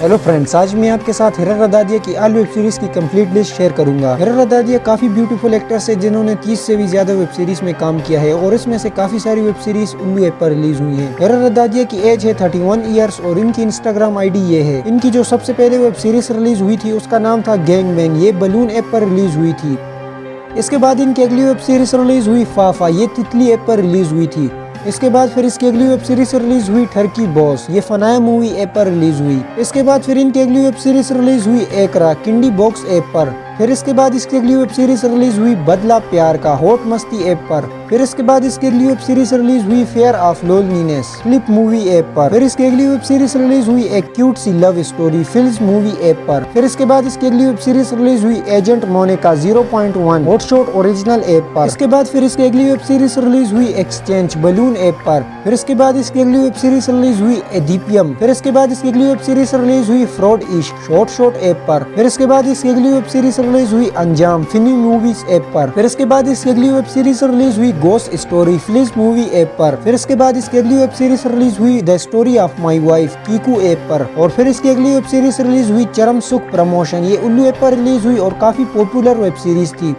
Hello friends, आज मैं आपके साथ हिरर रदादिया की ऑल वेब सीरीज की कंप्लीट लिस्ट शेयर करूंगा। हिरर रदादिया काफी ब्यूटीफुल एक्टर्स है जिन्होंने 30 से भी ज्यादा वेब सीरीज में काम किया है और इसमें से काफी सारी वेब सीरीज उल्लू ऐप पर रिलीज हुई है। हिरर रदादिया की एज है 31 ईयर्स और इनकी इंस्टाग्राम आईडी ये है। इनकी जो सबसे पहले वेब सीरीज रिलीज हुई थी उसका नाम था गैंग बैंग, ये बलून ऐप पर रिलीज हुई थी। इसके बाद इनकी अगली वेब सीरीज रिलीज हुई फाफा, ये तितली ऐप पर रिलीज हुई थी। इसके बाद फिर इसकी अगली वेब सीरीज रिलीज हुई टर्की बॉस, ये फनाया मूवी ऐप पर रिलीज हुई। इसके बाद फिर इनकी अगली वेब सीरीज रिलीज हुई एकरा, किंडी बॉक्स ऐप पर। फिर इसके बाद इसकी अगली वेब सीरीज रिलीज हुई बदला प्यार का, हॉट मस्ती ऐप पर। फिर इसके बाद इसकी अगली वेब सीरीज रिलीज हुई fair of loneliness, flip movie app पर। फिर इसकी अगली वेब सीरीज रिलीज हुई एक क्यूट सी love story, fills movie app पर। फिर इसके बाद इसकी अगली वेब सीरीज रिलीज हुई agent Monica 0.1, hotshot original app पर। इसके बाद फिर इसकी अगली वेब सीरीज रिलीज हुई एक्सचेंज बलून ऐप पर। फिर इसके बाद इसकी अगली वेब सीरीज रिलीज हुई एडीपीएम। फिर इसके बाद इसकी अगली वेब सीरीज रिलीज हुई फ्रॉड इश्क, हॉटशॉट ऐप पर। फिर इसके बाद इसकी अगली वेब सीरीज रिलीज हुई अंजाम, फिनी मूवीज ऐप पर। फिर इसके बाद इसकी अगली वेब सीरीज रिलीज हुई गोस्ट स्टोरी, फ्लिज मूवी ऐप पर। फिर इसके बाद इसकी अगली वेब सीरीज रिलीज हुई the story of my wife, Kiku app पर। और फिर इसकी अगली वेब सीरीज रिलीज हुई चरम सुख प्रमोशन, ये उल्लू ऐप पर रिलीज हुई और काफी पॉपुलर वेब सीरीज थी।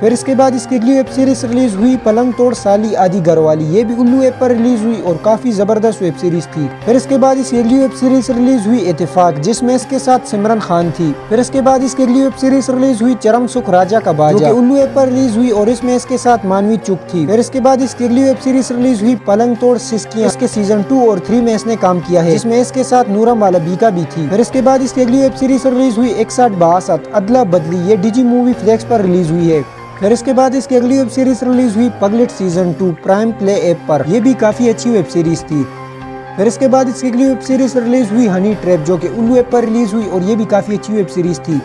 फिर इसके बाद इसकी अगली वेब सीरीज रिलीज हुई पलंग तोड़ साली आदि घरवाली, ये भी उल्लू ऐप पर रिलीज हुई और काफी जबरदस्त वेब सीरीज थी। फिर इसके बाद इसकी अगली वेब सीरीज रिलीज हुई इत्तेफाक, जिसमें इसके साथ सिमरन खान थी। फिर इसके बाद इसकी अगली वेब सीरीज रिलीज हुई चरम सुख राजा का बाजा, जो कि उल्लू ऐप पर रिलीज हुई और इसमें इसके साथ मानवी चुक थी। फिर इसके बाद इसकी अगली वेब सीरीज रिलीज हुई पलंग तोड़ सिस्कियां, इसके सीजन 2 और 3 में इसने काम किया है, जिसमें इसके साथ नूरा मालविका भी थी। फिर इसके बाद इसकी अगली वेब सीरीज रिलीज हुई 6162 अदला बदली, ये डिजी मूवी फ्लेक्स पर रिलीज हुई है। फिर इसके बाद इसकी अगली वेब सीरीज रिलीज हुई Pagglait season 2 prime play app पर, यह भी काफी अच्छी वेब सीरीज थी। फिर इसके बाद इसकी अगली वेब सीरीज रिलीज हुई हनी ट्रैप, जो कि उल्लू ऐप पर रिलीज हुई और ये भी काफी अच्छी वेब सीरीज थी।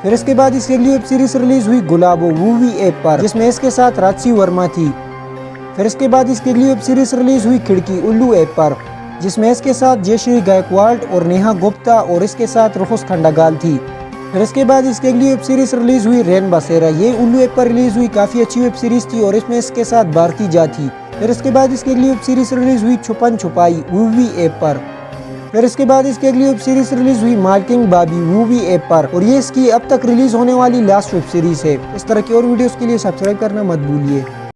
फिर इसके बाद इसकी अगली वेब सीरीज रिलीज हुई गुलाबो मूवी ऐप पर, जिसमें इसके साथ राजसी वर्मा थी। फिर इसके बाद इसकी अगली वेब सीरीज रिलीज हुई खिड़की उल्लू ऐप पर, जिसमें इसके साथ जयश्री गायकवाड और नेहा गुप्ता और इसके साथ रुखस खंडागाल थी। फिर इसके बाद इसकी अगली वेब सीरीज रिलीज हुई रेन बसेरा, ये उल्लू ऐप पर रिलीज हुई, काफी अच्छी वेब सीरीज थी और इसमें इसके साथ भारती जा थी। फिर इसके बाद इसकी अगली वेब सीरीज रिलीज हुई छुपन छुपाई मूवी ऐप पर। फिर इसके बाद इसकी अगली वेब सीरीज रिलीज हुई मार्किंग बाबी मूवी ऐप पर और ये इसकी अब तक रिलीज होने वाली लास्ट वेब सीरीज है। इस तरह की और वीडियोस के लिए सब्सक्राइब करना मत भूलिए।